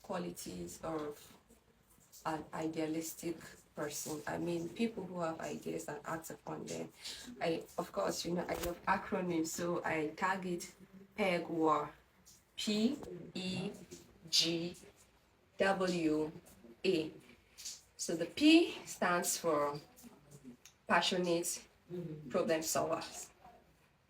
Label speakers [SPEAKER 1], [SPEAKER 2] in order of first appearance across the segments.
[SPEAKER 1] qualities of an idealistic person. I mean, people who have ideas and act upon them. Of course, I love acronyms, so I tag it PEGWA. PEGWA. So the P stands for passionate problem solvers.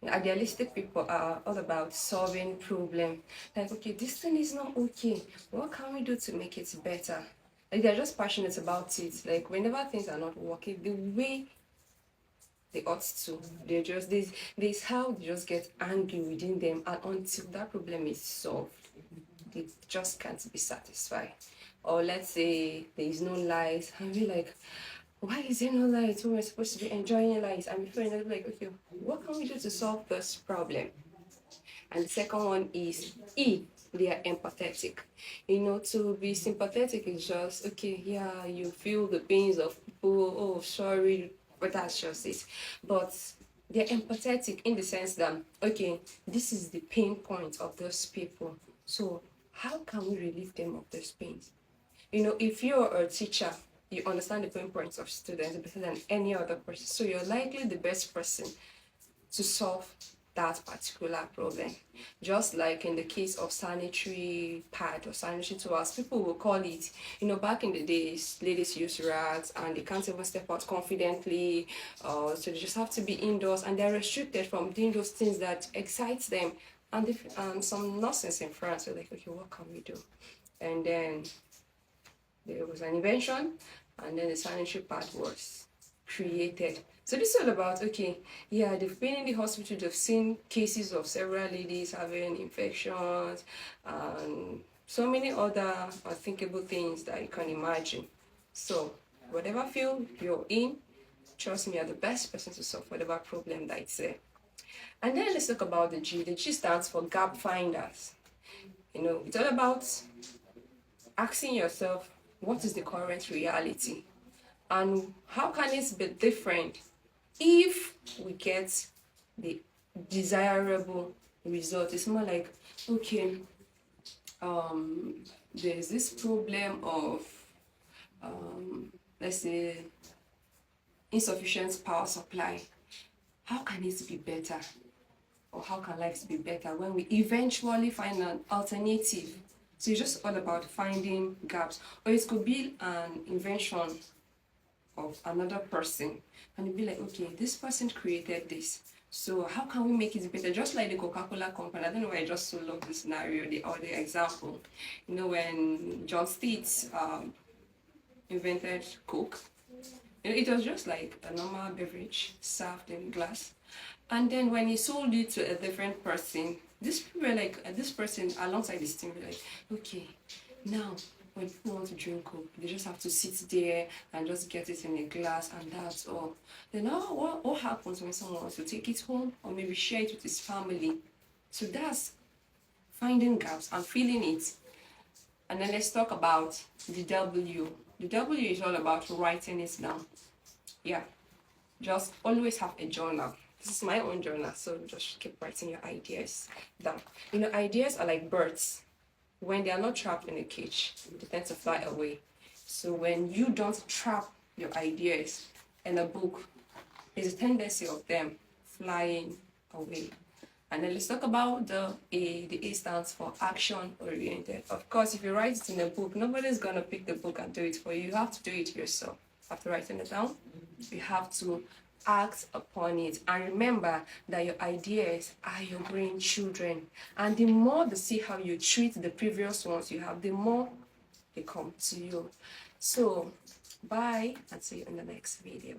[SPEAKER 1] Idealistic people are all about solving problem. Like, okay, this thing is not okay. What can we do to make it better? Like, they're just passionate about it. Like, whenever things are not working the way they ought to, there's how they just get angry within them, and until that problem is solved, they just can't be satisfied. Or let's say there is no light, and we're like, why is there no light when we're supposed to be enjoying light? And before you know, like, okay, what can we do to solve this problem? And the second one is E. They are empathetic. To be sympathetic is just, okay, yeah, you feel the pains of people, oh, sorry, but that's just it. But they're empathetic in the sense that, okay, this is the pain point of those people. So how can we relieve them of those pains? If you're a teacher, you understand the pain points of students better than any other person. So you're likely the best person to solve that particular problem. Just like in the case of sanitary pad or sanitary towels, people will call it, back in the days, ladies used rags and they can't even step out confidently, so they just have to be indoors and they're restricted from doing those things that excites them. And some nurses in France were like, okay, what can we do? And then there was an invention, and then the sanitary pad was created. So this is all about, okay, yeah, they've been in the hospital, they've seen cases of several ladies having infections and so many other unthinkable things that you can imagine. So whatever field you're in, trust me, you're the best person to solve whatever problem that's there. And then let's talk about the G. The G stands for gap finders. It's all about asking yourself, what is the current reality? And how can it be different if we get the desirable result? It's more like, okay, there's this problem of, let's say, insufficient power supply. How can it be better? Or how can life be better when we eventually find an alternative? So it's just all about finding gaps. Or it could be an invention of another person, and you'd be like, okay, this person created this, so how can we make it better? Just like the Coca-Cola company. I don't know why I just so love the scenario, the example. When John Steeds invented Coke, it was just like a normal beverage served in glass, and then when he sold it to a different person, this person alongside this team were like, okay, now when people want to drink Coke, they just have to sit there and just get it in a glass, and that's all. Then what happens when someone wants to take it home or maybe share it with his family? So that's finding gaps and filling it. And then let's talk about the W. The W is all about writing it down. Yeah, just always have a journal. This is my own journal, so just keep writing your ideas down. Ideas are like birds. When they are not trapped in a cage, they tend to fly away. So when you don't trap your ideas in a book, there's a tendency of them flying away. And then let's talk about the A. The A stands for action-oriented. Of course, if you write it in a book, nobody's going to pick the book and do it for you. You have to do it yourself. After writing it down, you have to act upon it. And remember that your ideas are your brain children. And the more they see how you treat the previous ones you have, the more they come to you. So, bye, and see you in the next video.